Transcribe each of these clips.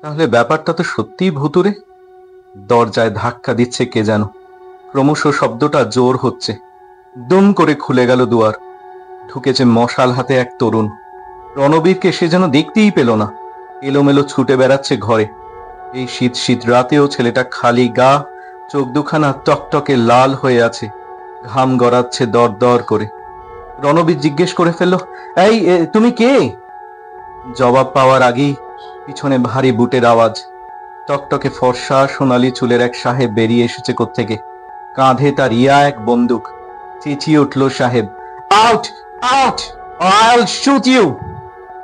তাহলে ব্যাপারটা তো সত্যিই ভুতুরে। দরজায় ধাক্কা দিচ্ছে কে যেন, ক্রমশ শব্দটা জোর হচ্ছে। দুম করে খুলে গেল দুয়ার। ঢুকেছে মশাল হাতে এক তরুণ। রণবীরকে সে যেন দেখতেই পেল না। এলোমেলো ছুটে বেড়াচ্ছে ঘরে। এই শীত শীত রাতেও ছেলেটা খালি গা, চোখ দুখানা টকটকে লাল হয়ে আছে, ঘাম গড়াচ্ছে দর দর করে। রণবীর জিজ্ঞেস করে ফেলল, এই তুমি কে? জবাব পাওয়ার আগেই পিছনে ভারী বুটের আওয়াজ। টকটকে ফর্সা সোনালি চুলের এক সাহেব বেরিয়ে এসেছে কোত্থেকে। কাঁধে তার ইয়া এক বন্দুক। চেঁচিয়ে উঠল সাহেব, আউট আউট, আইল শুট ইউ।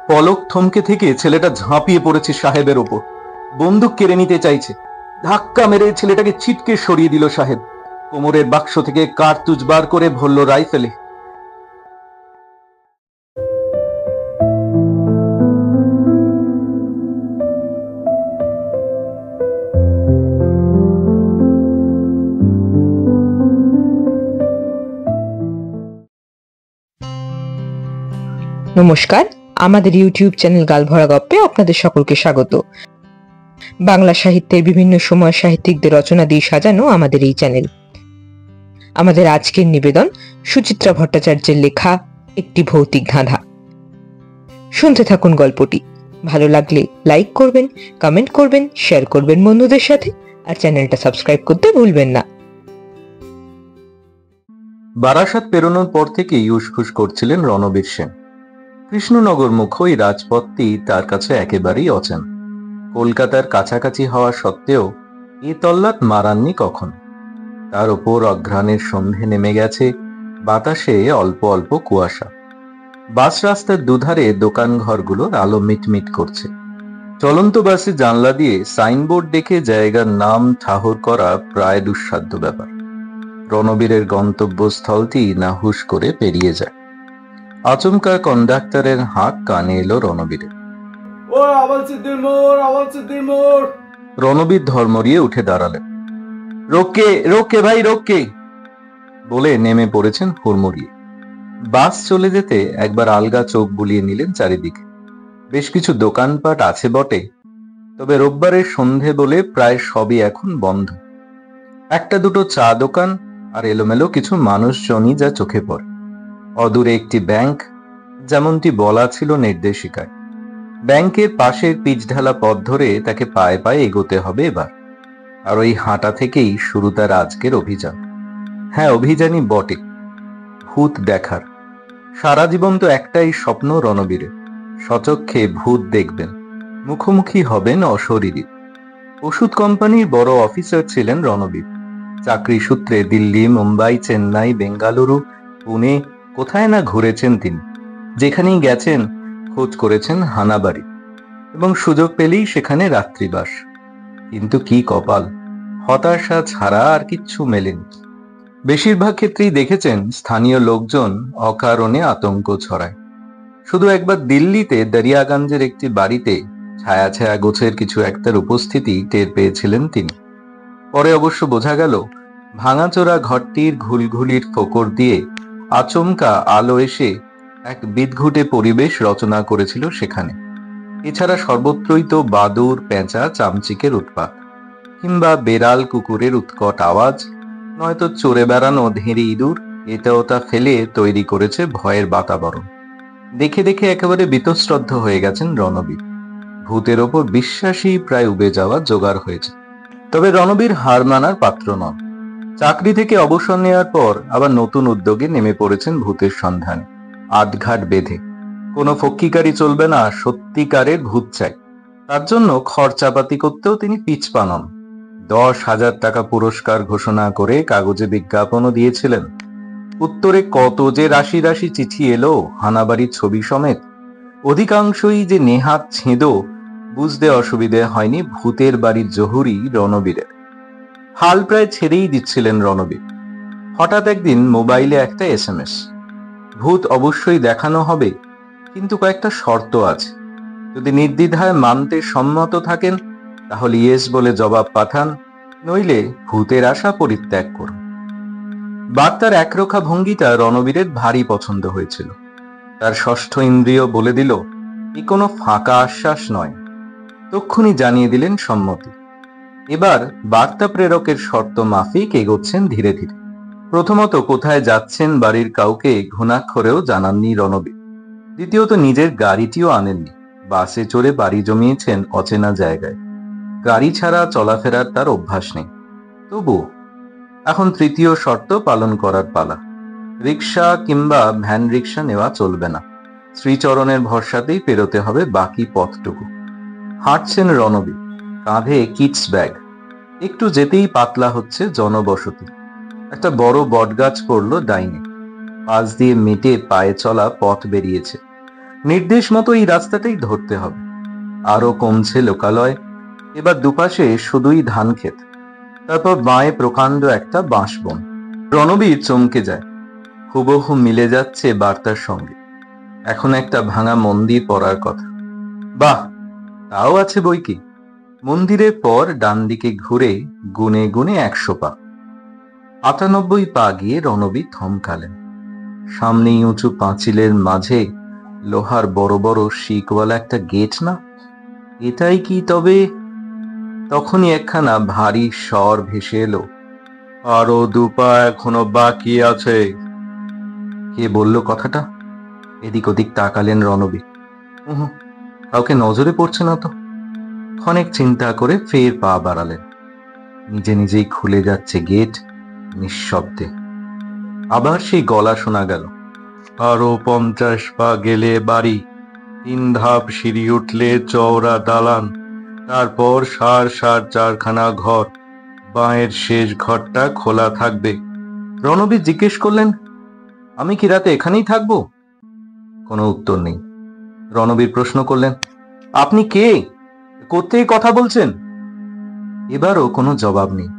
পলক থমকে থেকে ছেলেটা ঝাঁপিয়ে পড়েছে সাহেবের ওপর, বন্দুক কেড়ে নিতে চাইছে। ধাক্কা মেরে ছেলেটাকে ছিটকে সরিয়ে দিল সাহেব। কোমরের বাক্স থেকে কার্তুজ বার করে ভরল রাইফেলে। নমস্কার, আমাদের ইউটিউব চ্যানেল গালভরা গপ্পে আপনাদের সকলকে স্বাগত। বাংলা সাহিত্যের বিভিন্ন সময় সাহিত্যিকদের রচনা দিয়ে সাজানো আমাদের এই চ্যানেল। আমাদের আজকের নিবেদন সুচিত্রা ভট্টাচার্যের লেখা একটি ভৌতিক ধাঁধা। শুনতে থাকুন গল্পটি। ভালো লাগলে লাইক করবেন, কমেন্ট করবেন, শেয়ার করবেন বন্ধুদের সাথে, আর চ্যানেলটা সাবস্ক্রাইব করতে ভুলবেন না। বারাসাত পেরোনোর পর থেকেই উসখুস করছিলেন রণবীর সেন। কৃষ্ণনগর মুখ ওই রাজপথটি তার কাছে একেবারেই অচেনা। কলকাতার কাছাকাছি হওয়া সত্ত্বেও এ তল্লাট মারাননি কখন। তার ওপর অঘ্রাণের সন্ধে নেমে গেছে, বাতাসে অল্প অল্প কুয়াশা। বাস রাস্তার দুধারে দোকান ঘরগুলোর আলো মিটমিট করছে। চলন্ত বাসে জানলা দিয়ে সাইনবোর্ড দেখে জায়গার নাম ঠাহর করা প্রায় দুঃসাধ্য ব্যাপার। রণবীরের গন্তব্যস্থলটি না হুশ করে পেরিয়ে যায়। আচমকা কন্ডাক্টরের হাঁক কানে এলো রণবীরের। রণবীর ধর্মরিয়ে উঠে দাঁড়ালেন। রোকে রোকে ভাই রোকে বলে নেমে পড়েছেন হুড়মুড়িয়ে। বাস চলে যেতে একবার আলগা চোখ বুলিয়ে নিলেন চারিদিকে। বেশ কিছু দোকানপাট আছে বটে, তবে রোববারের সন্ধে বলে প্রায় সবই এখন বন্ধ। একটা দুটো চা দোকান আর এলোমেলো কিছু মানুষজনই যা চোখে পড়ে। অদূরে একটি ব্যাংক, যেমনটি বলা ছিল নির্দেশিকায়। ব্যাংকের পাশের পিচঢালা পথ ধরে তাকে পায়ে পায়ে এগোতে হবে এবার। আর ওই হাঁটা থেকেই শুরু তার আজকের অভিযান। হ্যাঁ, অভিযানই বটে, ভূত দেখার। সারা জীবন তো একটাই স্বপ্ন রণবীরের, সচক্ষে ভূত দেখবেন, মুখোমুখি হবেন অশরীরী। ওষুধ কোম্পানির বড় অফিসার ছিলেন রণবীর। চাকরি সূত্রে দিল্লি, মুম্বাই, চেন্নাই, বেঙ্গালুরু, পুনে কোথায় না ঘুরেছেন তিনি। যেখানেই গেছেন খোঁজ করেছেন হানাবাড়ি, এবং সুযোগ পেলেই সেখানে রাত্রিবাস। কিন্তু কি কপাল, হতাশা ছাড়া আর কিচ্ছু মেলেনি। বেশিরভাগ ক্ষেত্রেই দেখেছেন স্থানীয় লোকজন অকারণে আতঙ্ক ছড়ায়। শুধু একবার দিল্লিতে দরিয়াগঞ্জের একটি বাড়িতে ছায়া ছায়া গোছের কিছু একটার উপস্থিতি টের পেয়েছিলেন তিনি। পরে অবশ্য বোঝা গেল ভাঙাচোরা ঘরটির ঘুলঘুলির ফোকর দিয়ে আচমকা আলো এসে এক বিদঘুটে পরিবেশ রচনা করেছিল সেখানে। এছাড়া সর্বত্রই তো বাদুর, পেঁচা, চামচিকের উৎপাত, কিংবা বেড়াল কুকুরের উৎকট আওয়াজ, নয়তো চড়ে বেড়ানো ধেঁড়ি ইঁদুর এটা ওটা ফেলে তৈরি করেছে ভয়ের বাতাবরণ। দেখে দেখে একেবারে বীতশ্রদ্ধ হয়ে গেছেন রণবীর। ভূতের ওপর বিশ্বাসই প্রায় উবে যাওয়া জোগাড় হয়েছে। তবে রণবীর হার মানার পাত্র নন। চাকরি থেকে অবসর নেওয়ার পর আবার নতুন উদ্যোগে নেমে পড়েছেন ভূতের সন্ধানে, আটঘাট বেঁধে। কোনো ফক্কিকারি চলবে না, সত্যিকারের ভূত চাই। তার জন্য খরচাপাতি করতেও তিনি পিছপা নন। 10,000 টাকা পুরস্কার ঘোষণা করে কাগজে বিজ্ঞাপনও দিয়েছিলেন। উত্তরে কত যে রাশি রাশি চিঠি এলো, হানাবাড়ির ছবি সমেত। অধিকাংশই যে নেহাত ছেঁদো, বুঝতে অসুবিধে হয়নি ভূতের বাড়ির জহুরি রণবীরের। হাল প্রায় ছেড়েই দিচ্ছিলেন রণবীর। হঠাৎ একদিন মোবাইলে একটা SMS। ভূত অবশ্যই দেখানো হবে, কিন্তু কয়েকটা শর্ত আছে। যদি নির্দ্বিধায় মানতে সম্মত থাকেন তাহলে ইয়েস বলে জবাব পাঠান, নইলে ভূতের আশা পরিত্যাগ করুন। বার্তার একরোখা ভঙ্গিটা রণবীরের ভারী পছন্দ হয়েছিল। তার ষষ্ঠ ইন্দ্রিয় বলে দিল এ কোনো ফাঁকা আশ্বাস নয়। তক্ষুনি জানিয়ে দিলেন সম্মতি। এবার বার্তা প্রেরকের শর্ত মাফিক এগোচ্ছেন ধীরে ধীরে। প্রথমত, কোথায় যাচ্ছেন বাড়ির কাউকে ঘুণাক্ষরেও জানাননি রণবীর। দ্বিতীয়ত, নিজের গাড়িটিও আনেননি, বাসে চড়ে বাড়ি জমিয়েছেন অচেনা জায়গায়। গাড়ি ছাড়া চলাফেরার তার অভ্যাস নেই। তবু এখন তৃতীয় শর্ত পালন করার পালা। রিক্সা কিংবা ভ্যান রিক্সা নেওয়া চলবে না। শ্রীচরণের ভরসাতেই পেরোতে হবে বাকি পথটুকু। হাঁটছেন রণবীর, কাঁধে কিডস ব্যাগ। একটু যেতেই পাতলা হচ্ছে জনবসতি। একটা বড় বটগাছ পড়লো ডাইনে। পাশ দিয়ে মেটে পায়ে চলা পথ বেরিয়েছে। নির্দেশ মতো এই রাস্তাটাই ধরতে হবে। আরো কমছে লোকালয়। এবার দুপাশে শুধুই ধান ক্ষেত। তারপর বাঁয়ে প্রকাণ্ড একটা বাঁশবন। রণবীর চমকে যায়। হুবহু মিলে যাচ্ছে বার্তার সঙ্গে। এখন একটা ভাঙা মন্দির পড়ার কথা। বাহ, তাও আছে বই কি। মন্দিরের পর ডান দিকে ঘুরে গুনে গুনে 100 পা। 98 পা গিয়ে রণবীর থমকালেন। সামনেই উঁচু পাঁচিলের মাঝে লোহার বড় বড় শিকওয়ালা একটা গেট না? এটাই কি তবে? তখনই একখানা ভারী স্বর ভেসে এলো, আরো 2 পা এখনো বাকি আছে। কে বলল কথাটা? এদিক ওদিক তাকালেন রণবীর। কাউকে নজরে পড়ছে না তো। ক্ষণেক চিন্তা করে ফের পা বাড়ালেন। নিজে নিজেই খুলে যাচ্ছে গেট, নিঃশব্দে। আবার সেই গলা শোনা গেল, আরো 50 পা গেলে বাড়ি, 3 ধাপ সিঁড়ি উঠলে চওড়া দালান, তারপর সার 4খানা ঘর, বাঁয়ের শেষ ঘরটা খোলা থাকবে। রণবীর জিজ্ঞেস করলেন, আমি কি রাতে এখানেই থাকবো? কোনো উত্তর নেই। রণবীর প্রশ্ন করলেন, আপনি কে? কোত্থেকে কথা বলছেন? এবারও কোনো জবাব নেই।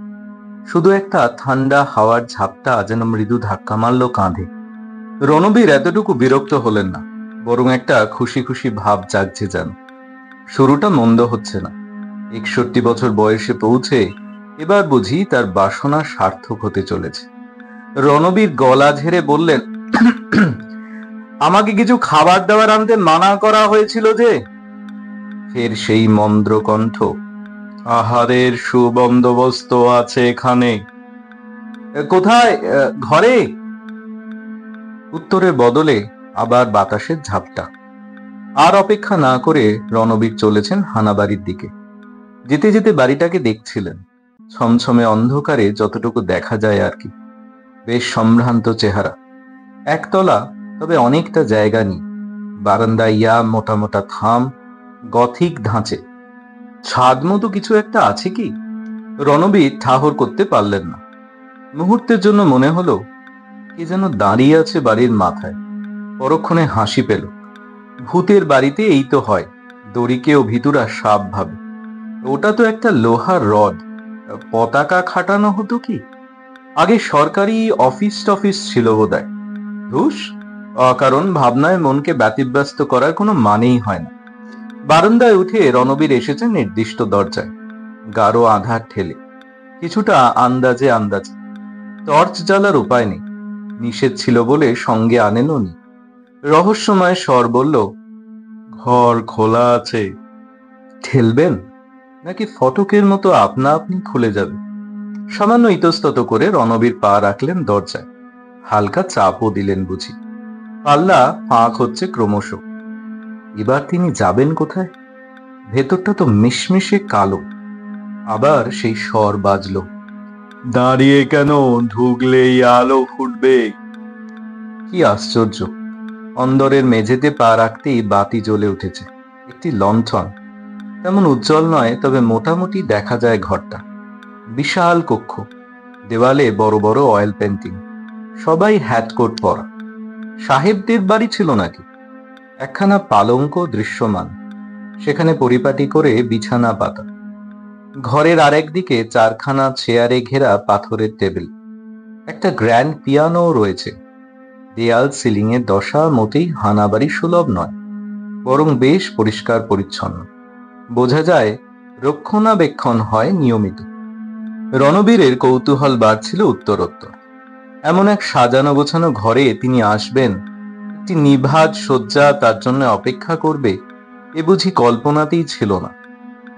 শুধু একটা ঠান্ডা হাওয়ার ঝাপটা যেন মৃদু ধাক্কা মারল কাঁধে। রণবীর এতটুকু বিরক্ত হলেন না, বরং একটা খুশি খুশি ভাব জাগছে যেন। শুরুটা মন্দ হচ্ছে না। 61 বছর বয়সে পৌঁছে এবার বুঝি তার বাসনা সার্থক হতে চলেছে। রণবীর গলা ঝেড়ে বললেন, আমাকে কিছু খাবার দাবার আনতে মানা করা হয়েছিল যে। ফের সেই মন্দ্র কণ্ঠ, আহারের সুবন্দোবস্ত আছে এখানে। কোথায়? ঘরে? উত্তরের বদলে আবার বাতাসের ঝাপটা। আর অপেক্ষা না করে রণবীর চলেছেন হানাবাড়ির দিকে। যেতে যেতে বাড়িটাকে দেখছিলেন, ছমছমে অন্ধকারে যতটুকু দেখা যায় আর কি। বেশ সম্ভ্রান্ত চেহারা। একতলা, তবে অনেকটা জায়গা নেই। বারান্দা ইয়া মোটা মোটা থাম, গথিক ধাঁচে। ছাদ মতো কিছু একটা আছে কি? রণবীর ঠাহর করতে পারলেন না। মুহূর্তের জন্য মনে হলো কে যেন দাঁড়িয়ে আছে বাড়ির মাথায়। পরক্ষণে হাসি পেল। ভূতের বাড়িতে এই তো হয়, দড়িকেও ভিতুরা সাপ ভাবে। ওটা তো একটা লোহার রড। পতাকা খাটানো হতো কি? আগে সরকারি অফিস টফিস ছিল বোধহয়। ধুস, অকারণ ভাবনায় মনকে ব্যতিব্যস্ত করার কোনো মানেই হয় না। বারান্দায় উঠে রণবীর এসেছে নির্দিষ্ট দরজায়। গাঢ় আধার ঠেলে, কিছুটা আন্দাজে আন্দাজে। টর্চ জ্বালার উপায় নেই, নিষেধ ছিল বলে সঙ্গে আনেনও নি। রহস্যময় স্বর বলল, ঘর খোলা আছে। ঠেলবেন নাকি ফটকের মতো আপনা আপনি খুলে যাবে? সামান্য ইতস্তত করে রণবীর পা রাখলেন দরজায়। হালকা চাপও দিলেন বুঝি। পাল্লা ফাঁক হচ্ছে ক্রমশ। এবার তিনি যাবেন কোথায়? ভেতরটা তো মিশমিশে কালো। আবার সেই স্বর বাজল, দাঁড়িয়ে কেন, ঢুকলেই আলো ফুটবে। কি আশ্চর্য! অন্দরের মেঝেতে পা রাখতেই বাতি জ্বলে উঠেছে। একটি লণ্ঠন, তেমন উজ্জ্বল নয়, তবে মোটামুটি দেখা যায় ঘরটা। বিশাল কক্ষ, দেওয়ালে বড় বড় অয়েল পেন্টিং। সবাই হ্যাটকোট পরা। সাহেবদের বাড়ি ছিল নাকি? একখানা পালঙ্ক দৃশ্যমান, সেখানে পরিপাটি করে বিছানা পাতা। ঘরের আরেক দিকে 4খানা চেয়ারে ঘেরা পাথরের টেবিল। একটা গ্র্যান্ড পিয়ানো রয়েছে। দেয়াল সিলিং এর দশা মোটেই হানাবাড়ি সুলভ নয়, বরং বেশ পরিষ্কার পরিচ্ছন্ন। বোঝা যায় রক্ষণাবেক্ষণ হয় নিয়মিত। রণবীরের কৌতূহল বাড়ছিল উত্তরোত্তর। এমন এক সাজানো গোছানো ঘরে তিনি আসবেন, একটি নিভাজ শয্যা তার জন্য অপেক্ষা করবে, এ বুঝি কল্পনাতেই ছিল না।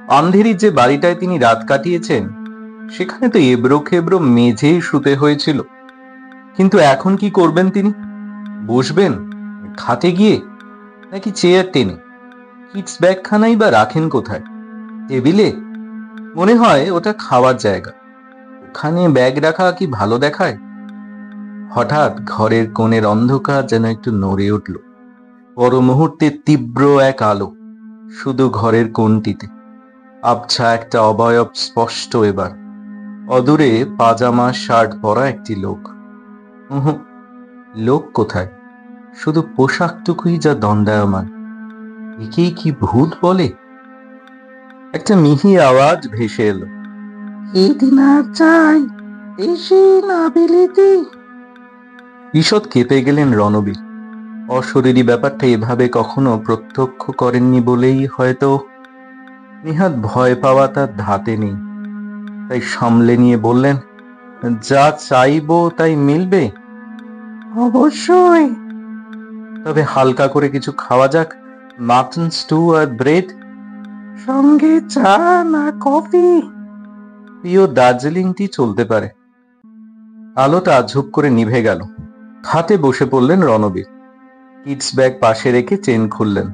আন্ধেরির যে বাড়িটায় তিনি রাত কাটিয়েছেন সেখানে তো এবড়ো খেবড়ো মেঝেই শুতে হয়েছিল। কিন্তু এখন কি করবেন তিনি? বসবেন খাটে গিয়ে, নাকি চেয়ার টেনে? কিডস ব্যাগখানাই বা রাখেন কোথায়? টেবিলে? মনে হয় ওটা খাওয়ার জায়গা, ওখানে ব্যাগ রাখা কি ভালো দেখায়? হঠাৎ ঘরের কোণের অন্ধকার যেন একটু নড়ে উঠল। পর মুহূর্তে তীব্র এক আলো, শুধু ঘরের কোণটিতে। আবছা একটা অবয়ব স্পষ্ট এবার, অদূরে পাজামা শার্ট পরা একটি লোক। লোক কোথায়? শুধু পোশাকটুকুই যা দণ্ডায়মান। একেই কি ভূত বলে? একটা মিহি আওয়াজ ভেসে এলো, চাই দেশি না বিলিতি? ঈষৎ কেঁপে গেলেন রণবীর। অশরীরী ব্যাপারটা এভাবে কখনো প্রত্যক্ষ করেননি বলেই হয়তো নিহাত ভয় পাওয়া তার ধাতে নেই। তাই সামলে নিয়ে বললেন, যা চাইবো তাই মিলবে? অবশ্যই। তবে হালকা করে কিছু খাওয়া যাক, মাটন স্টু আর ব্রেড। সঙ্গে চা না কফি? প্রিয় দার্জিলিং টি চলতে পারে। আলোটা ঝুপ করে নিভে গেল। খাটে বসে পড়লেন রণবীর। কিডস ব্যাগ পাশে রেখে চেন খুললেন।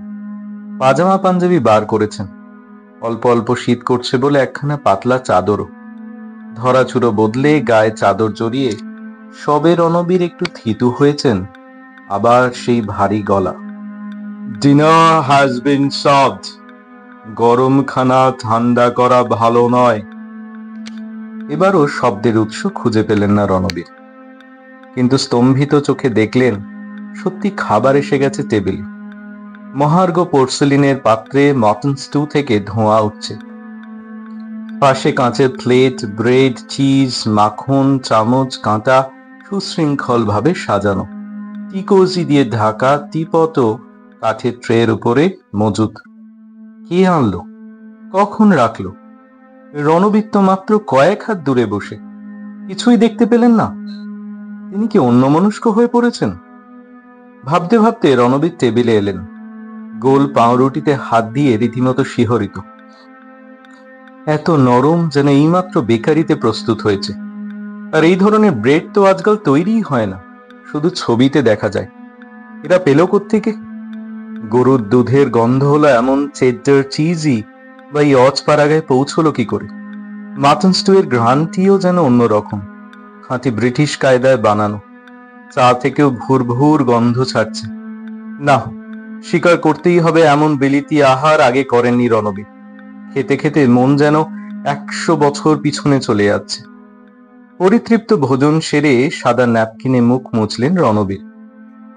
পাজামা পাঞ্জাবি বার করেছেন। অল্প অল্প শীত করছে বলে একখানা পাতলা চাদরও। ধরাচুরো বদলে গায়ে চাদর জড়িয়ে সবে রণবীর একটু থিতু হয়েছেন, আবার সেই ভারী গলা, ডিনার হ্যাজ বিন সার্ভড। গরম খানা ঠান্ডা করা ভালো নয়। এবারও শব্দের উৎস খুঁজে পেলেন না রণবীর, কিন্তু স্তম্ভিত চোখে দেখলেন সত্যি খাবার এসে গেছে টেবিলে। মহার্ঘ পোর্সেলিনের পাত্রে মটন স্টু থেকে ধোঁয়া উঠছে। পাশে কাঁচের প্লেট, ব্রেড, চিজ, মাখন, চামচ, কাঁটা সুশৃঙ্খল ভাবে সাজানো। টিকোজি দিয়ে ঢাকা টিপটও কাঠের ট্রের উপরে মজুদ। কে আনলো? কখন রাখলো? রণবীর তো মাত্র কয়েক হাত দূরে বসে, কিছুই দেখতে পেলেন না। তিনি কি অন্যমনস্ক হয়ে পড়েছেন? ভাবতে ভাবতে রণবীর টেবিলে এলেন। গোল পাউরুটিতে হাত দিয়ে রীতিমতো শিহরিত। এত নরম, যেন এইমাত্র বেকারিতে প্রস্তুত হয়েছে। আর এই ধরনের ব্রেড তো আজকাল তৈরিই হয় না, শুধু ছবিতে দেখা যায়। এরা পেল কোত্থেকে? গরুর দুধের গন্ধ হলো এমন চেডার চিজই বা এই অজপাড়াগায় পৌঁছলো কি করে? মাটন স্টু এর ঘ্রাণটিও যেন অন্যরকম, খাঁটি ব্রিটিশ কায়দায় বানানো। চা থেকেও ভুর ভুর গন্ধ ছাড়ছে। না, স্বীকার করতেই হবে এমন বিলিতি আহার আগে করেননি রণবীর। খেতে খেতে মন যেন 100 বছর পিছনে চলে যাচ্ছে। পরিতৃপ্ত ভোজন সেরে সাদা ন্যাপকিনে মুখ মুছলেন রণবীর।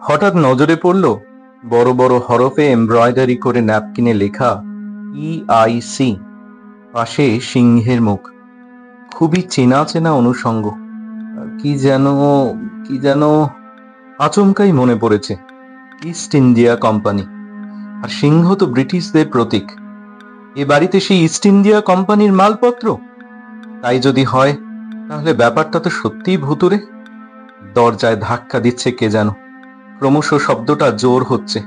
হঠাৎ নজরে পড়ল বড় বড় হরফে এমব্রয়ডারি করে ন্যাপকিনে লেখা EIC, পাশে সিংহের মুখ। খুবই চেনা চেনা অনুষঙ্গ। কি যেন আচমকাই মনে পড়েছে, ইস্ট ইন্ডিয়া কোম্পানি। আর সিংহ তো ব্রিটিশদের প্রতীক। এ বাড়িতে সেই ইস্ট ইন্ডিয়া কোম্পানির মালপত্র। তাই যদি হয়, তাহলে ব্যাপারটা তো সত্যিই ভুতুরে। দরজায় ধাক্কা দিচ্ছে কে যেন। ক্রমশ শব্দটা জোর হচ্ছে।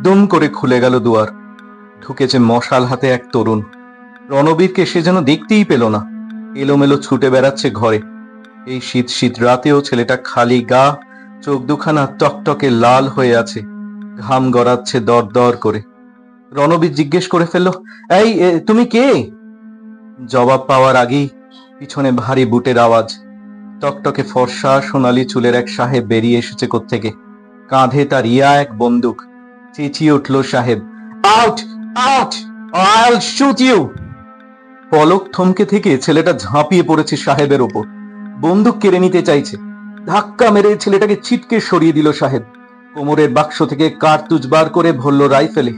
দুম করে খুলে গেল দুয়ার। ঢুকেছে মশাল হাতে এক তরুণ। রণবীরকে সে যেন দেখতেই পেল না। এলোমেলো ছুটে বেড়াচ্ছে ঘরে। এই শীত শীত রাতেও ছেলেটা খালি গা, চোখ দুখানা টকটকে লাল হয়ে আছে, ঘাম গড়াচ্ছে দর দর করে। রণবীর জিজ্ঞেস করে ফেলল, এই তুমি কে? জবাব পাওয়ার আগেই পিছনে ভারী বুটের আওয়াজ। টকটকে ফর্সা সোনালি চুলের এক সাহেব বেরিয়ে এসেছে কোত্থেকে। কাঁধে তার ইয়া এক বন্দুক। চেঁচিয়ে উঠল সাহেব, আউট আউট, আইল শুট ইউ। পলক থমকে থেকে ছেলেটা ঝাঁপিয়ে পড়েছে সাহেবের ওপর, বন্দুক কেড়ে নিতে চাইছে। ধাক্কা মেরে ছেলেটাকে ছিটকে সরিয়ে দিল সাহেব। কোমরের বাক্স থেকে কার্তুজ বার করে ভরল রাইফেলে।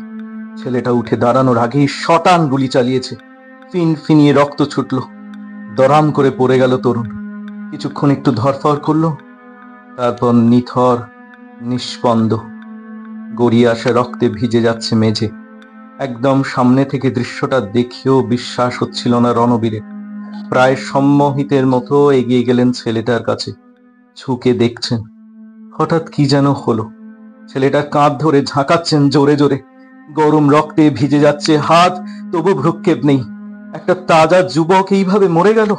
ছেলেটা উঠে দাঁড়ানোর আগেই শটান গুলি চালিয়েছে। ফিনফিনিয়ে রক্ত ছুটল। দরাম করে পড়ে গেল তরুণ। কিছুক্ষণ একটু ধরফর করলো, তারপর নিথর নিষ্পন্দ। গড়িয়ে আসে রক্তে ভিজে যাচ্ছে মেঝে। একদম সামনে থেকে দৃশ্যটা দেখেও বিশ্বাস হচ্ছিল না রণবীরের। প্রায় সম্মোহিতের মতো এগিয়ে গেলেন ছেলেটার কাছে, ঝুঁকে দেখছেন। হঠাৎ কি যেন হলো। ছেলেটার কাঁধ ধরে ঝাঁকাচ্ছেন জোরে জোরে। গরম রক্তে ভিজে যাচ্ছে হাত, তবু ভ্রুক্ষেপ নেই। একটা তাজা যুবক এইভাবে মরে গেল,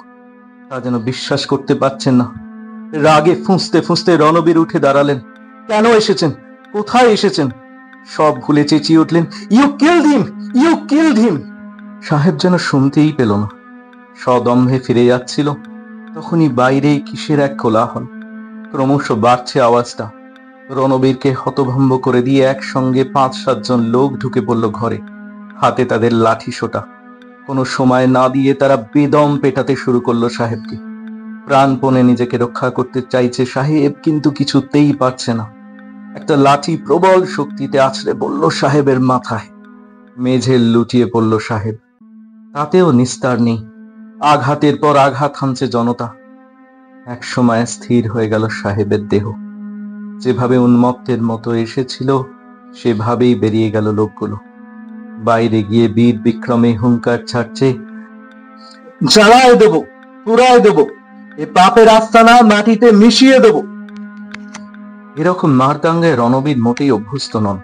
তা যেন বিশ্বাস করতে পারছেন না। রাগে ফুঁসতে ফুঁসতে রণবীর উঠে দাঁড়ালেন। কেন এসেছেন? কোথায় এসেছেন? সব ভুলে চেঁচিয়ে উঠলেন, you killed him, you killed him. সাহেব যেন শুনতেই পেল না, সদম্ভে ফিরে যাচ্ছিল। তখনই বাইরে কিসের এক কোলাহল। ক্রমশ বাড়ছে আওয়াজটা। রণবীরকে হতভম্ব করে দিয়ে একসঙ্গে 5-7 জন লোক ঢুকে পড়ল ঘরে, হাতে তাদের লাঠি সোটা। কোনো সময় না দিয়ে তারা বেদম পেটাতে শুরু করলো সাহেবকে। প্রাণপণে নিজেকে রক্ষা করতে চাইছে সাহেব, কিন্তু কিছুতেই পারছে না। একটা লাঠি প্রবল শক্তিতে আছড়ে পড়ল সাহেবের মাথায়। মেঝে লুটিয়ে পড়ল সাহেব। তাতেও নিস্তার নেই, আঘাতের পর আঘাত হানছে জনতা। এক সময় স্থির হয়ে গেল সাহেবের দেহ। যেভাবে উন্মত্তের মতো এসেছিল সেভাবেই বেরিয়ে গেল লোকগুলো। বাইরে গিয়ে বীর বিক্রমে হুঙ্কার ছাড়ছে, জ্বালায় দেব, পুড়ায় দেব, এ পাপের আস্তানা মাটিতে মিশিয়ে দেব। এরকম মারদাঙ্গায় রণবীর মোটেই অভ্যস্ত নন।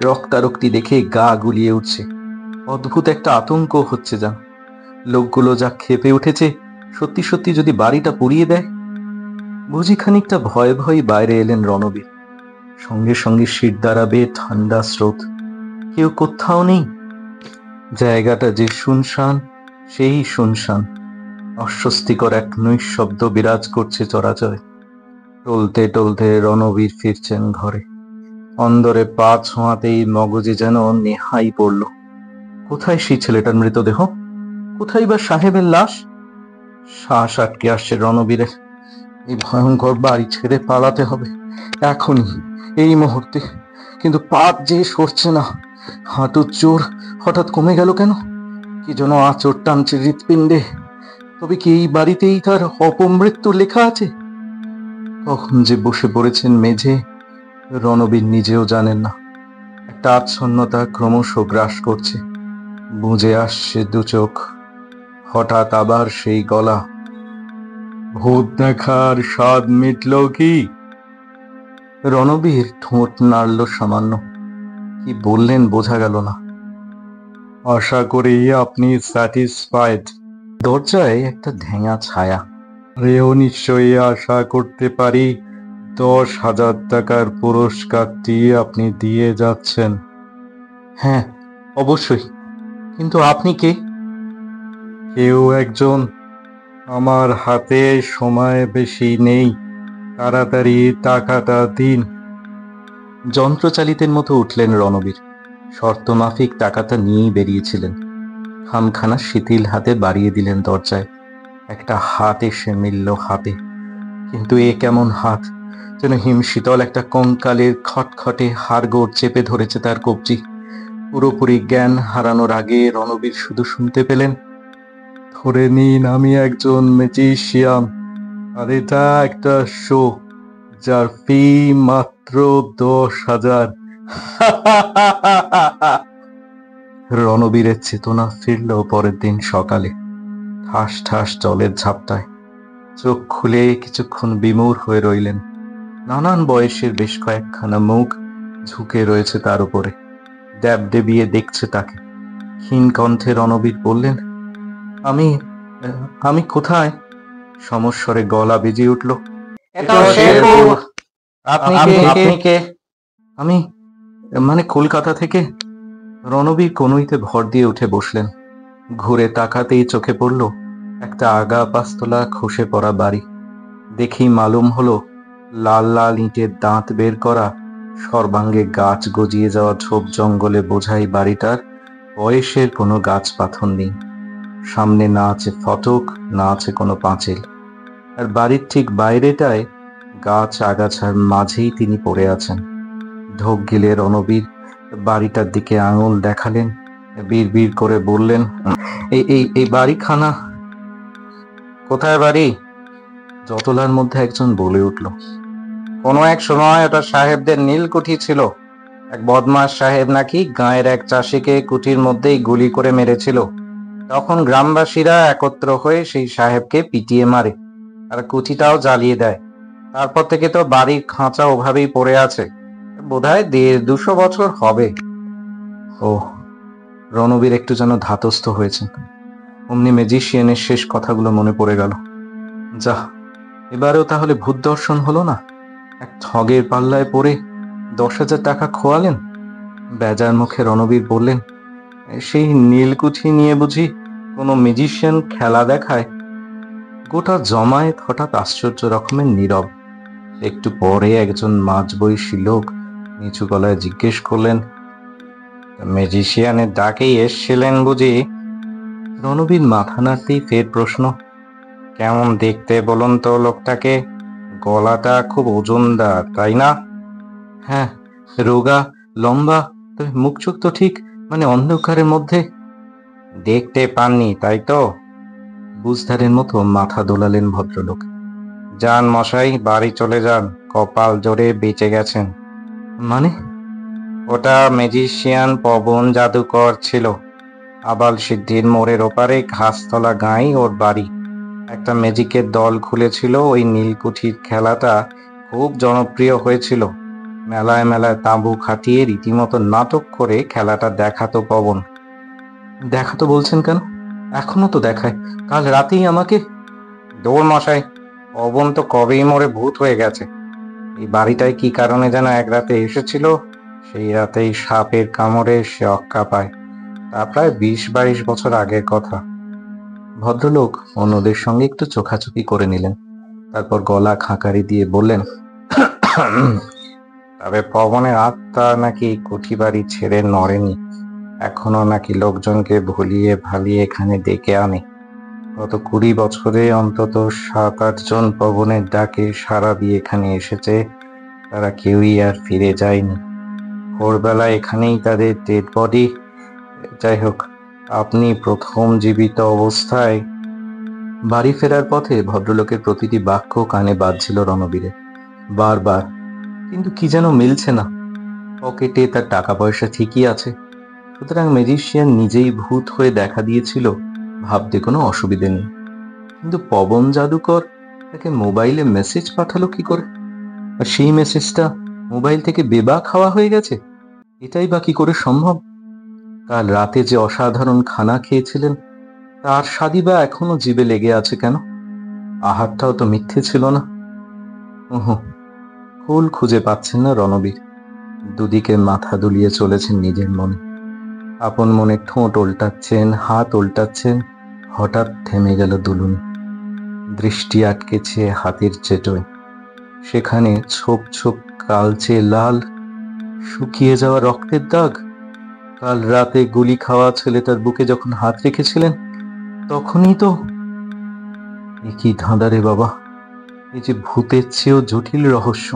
রক্তারক্তি দেখে গা গুলিয়ে উঠছে। অদ্ভুত একটা আতঙ্ক হচ্ছে। যা লোকগুলো যা ক্ষেপে উঠেছে, সত্যি সত্যি যদি বাড়িটা পুড়িয়ে দেয়। বুঝি খানিকটা ভয়ে ভয়ে বাইরে এলেন রণবীর। সঙ্গে সঙ্গে শীত দাঁড়াবে ঠান্ডা স্রোত। কেউ কোথাও নেই। জায়গাটা যে শুনশান, সেই শুনশান। অস্বস্তিকর এক নৈঃশব্দ বিরাজ করছে চরাচরে। টলতে টলতে রণবীর ফিরছেন ঘরে। অন্দরে পা ছোঁয়াতেই মগজে যেন নেহাই পড়ল। কোথায় সেই ছেলেটার মৃতদেহ? কোথায় বা সাহেবের লাশ? শ্বাস আটকে আসছে রণবীরের। এই ভয়ঙ্কর বাড়ি ছেড়ে পালাতে হবে এখনই, এই মুহূর্তে। কিন্তু পাত যে সরছে না। হাঁটুর জোর হঠাৎ কমে গেল কেন? কি যেন আঁচড় টানছে হৃৎপিণ্ডে। তবে কি এই বাড়িতেই তার অপমৃত্যু লেখা আছে? কখন যে বসে পড়েছেন মেঝে, রণবীর নিজেও জানেন না। একটা আচ্ছন্নতা ক্রমশ গ্রাস করছে। বুঝে আসছে দু চোখ। হঠাৎ আবার সেই গলা, ভূত দেখার স্বাদ মিটল কি? রণবীর ঠোঁট নাড়ল সামান্য। কি বললেন বোঝা গেল না। আশা করি আপনি স্যাটিসফাইড। দরজায় একটা ঢেঙা ছায়া। রেও নিশ্চয়ই আশা করতে পারি 10,000 টাকার পুরস্কারটি আপনি দিয়ে যাচ্ছেন। হ্যাঁ, অবশ্যই। কিন্তু আপনি কে? কেউ একজন। আমার হাতে সময় বেশি নেই, তাড়াতাড়ি টাকাটা দিন। যন্ত্রচালিতের মতো উঠলেন রণবীর। শর্ত মাফিক টাকাটা নিয়েই বেরিয়েছিলেন। খামখানা শিথিল হাতে বাড়িয়ে দিলেন দরজায়। একটা হাত এসে মিলল হাতে। কিন্তু এ কেমন হাত! যেন হিমশীতল একটা কঙ্কালের খটখটে হাড়গোড় চেপে ধরেছে তার কবজি। পুরোপুরি জ্ঞান হারানোর আগে রণবীর শুধু শুনতে পেলেন, ধরে নিন আমি একজন ম্যাজিশিয়ান, আর এটা একটা শো, যার ফি মাত্র 10,000। রণবীরের চেতনা ফিরল পরের দিন সকালে, ঠাস ঠাস জলের ঝাপটায়। চোখ খুলে কিছুক্ষণ বিমূঢ় হয়ে রইলেন। নানান বয়সের বেশ কয়েকখানা মুখ ঝুঁকে রয়েছে তার উপরে, ড্যাবডেবিয়ে দেখছে তাকে। ক্ষীণ কণ্ঠে রণবীর বললেন, আমি আমি কোথায়? সমস্বরে গলা বেজে উঠল, আপনি কে? আমি মানে কলকাতা থেকে। রণবীর কনুইতে ভর দিয়ে উঠে বসলেন। ঘুরে তাকাতেই চোখে পড়ল একটা আগা পাঁচতলা খসে পড়া বাড়ি। দেখেই মালুম হলো লাল লাল ইটের দাঁত বের করা, সর্বাঙ্গে গাছ গজিয়ে যাওয়া ঝোপ জঙ্গলে বোঝাই বাড়িটার বয়সের কোনো গাছ পাথর নেই। সামনে না আছে ফটক, না আছে কোনো পাঁচিল। আর বাড়ির ঠিক বাইরেটায় গাছ আগাছার মাঝেই তিনি পড়ে আছেন। ঢোক গিলে রণবীর বাড়িটার দিকে আঙুল দেখালেন, বিড় করে বললেন, এই বাড়িখানা। কোথায় বাড়ি? যতলার মধ্যে একজন বলে উঠল, কোনো এক সময় ওটা সাহেবদের নীলকুঠি ছিল। এক বদমাস সাহেব নাকি গাঁয়ের এক চাষিকে কুঠির মধ্যেই গুলি করে মেরেছিল। তখন গ্রামবাসীরা একত্র হয়ে সেই সাহেবকে পিটিয়ে মারে, আর কুঠিটাও জ্বালিয়ে দেয়। তারপর থেকে তো বাড়ির খাঁচা ওভাবেই পড়ে আছে। বোধহয় 150-200 বছর হবে। ও, রণবীর একটু যেন ধাতস্থ হয়েছে। অমনি ম্যাজিশিয়ানের শেষ কথাগুলো মনে পড়ে গেল। যা, এবারেও তাহলে ভূত দর্শন হলো না। এক ঠগের পাল্লায় পড়ে 10,000 টাকা খোয়ালেন। বেজার মুখে রণবীর বললেন, সেই নীলকুঠি নিয়ে বুঝি কোনো ম্যাজিশিয়ান খেলা দেখায়? গোটা জমায়েত হঠাৎ আশ্চর্য রকমের নীরব। একটু পরে একজন মাঝবয়সী লোক নিচু গলায় জিজ্ঞেস করলেন, ম্যাজিশিয়ানের ডাকেই এসছিলেন বুঝি? রণবীর মাথা নাড়তেই ফের প্রশ্ন, কেমন দেখতে বলুন তো লোকটাকে? গলাটা খুব ওজনদার, তাই না? হ্যাঁ, রোগা, লম্বা, তবে মুখ চোখ তো ঠিক অন্ধকারের মধ্যে। দেখতে পাননি তাই তো? বুঝদারের মতো মাথা দোলালেন ভদ্রলোক। যান মশাই, বাড়ি চলে যান, কপাল জোরে বেঁচে গেছেন। মানে? ওটা ম্যাজিশিয়ান পবন জাদুকর ছিল। আবাল সিদ্ধির মোড়ের ওপারে ঘাসতলা গাঁই ওর বাড়ি। একটা ম্যাজিকের দল খুলেছিল। ওই নীলকুঠির খেলাটা খুব জনপ্রিয় হয়েছিল। মেলায় মেলায় তাঁবু খাটিয়ে রীতিমতো নাটক করে খেলাটা দেখাতো পবন। দেখাতো বলছেন কেন? এখনো তো দেখায়। কাল রাতেই আমাকে। দৌড় মশাই, পবন তো কবেই মরে ভূত হয়ে গেছে। এই বাড়িটায় কি কারণে যেন এক রাতে এসেছিল। সেই রাতেই সাপের কামড়ে সে অক্কা পায়। তা প্রায় 20-22 বছর আগের কথা। ভদ্রলোক অন্যদের সঙ্গে একটু চোখাচোখি করে নিলেন। তারপর গলা খাঁকারি দিয়ে বললেন, তবে পবনের আত্মা নাকি কুঠি বাড়ি ছেড়ে নড়েনি। এখনো নাকি লোকজনকে ভুলিয়ে ভালিয়ে এখানে ডেকে আনে। গত 20 বছরে অন্তত 7-8 জন পবনের ডাকে সাড়া দিয়ে এখানে এসেছে। তারা কেউই আর ফিরে যায়নি। ভোরবেলা এখানেই তাদের ডেড বডি। যাই হোক, আপনি প্রথম জীবিত অবস্থায়। বাড়ি ফেরার পথে ভদ্রলোকের প্রতিটি বাক্য কানে বাজছিল রণবীরে, বারবার। কিন্তু কি যেন মিলছে না। পকেটে তার টাকা পয়সা ঠিকই আছে, সুতরাং ম্যাজিশিয়ান নিজেই ভূত হয়ে দেখা দিয়েছিল, ভাবতে কোনো অসুবিধে নেই। কিন্তু পবন জাদুকর তাকে মোবাইলে মেসেজ পাঠালো কি করে? আর সেই মেসেজটা মোবাইল থেকে বেবা খাওয়া হয়ে গেছে, এটাই বা কি করে সম্ভব? কাল রাতে যে অসাধারণ খানা খেয়েছিলেন, তার স্বাদই বা এখনো জিভে লেগে আছে কেন? আহারটাও তো মিথ্যে ছিল না। ফুল খুঁজে পাচ্ছেন না রণবীর। দুদিকে মাথা দুলিয়ে চলেছেন নিজের মনে। আপন মনে ঠোঁট উল্টাচ্ছেন, হাত উল্টাচ্ছেন। হঠাৎ থেমে গেল দুলুনি। দৃষ্টি আটকেছে হাতের চেটোয়। সেখানে ছোপ ছোপ কালচে লাল শুকিয়ে যাওয়া রক্তের দাগ। কাল রাতে গুলি খাওয়া ছেলেটার বুকে যখন হাত রেখেছিলেন, তখনই তো। এ কি ধাঁধা রে বাবা! এই যে ভূতের চেয়েও জটিল রহস্য।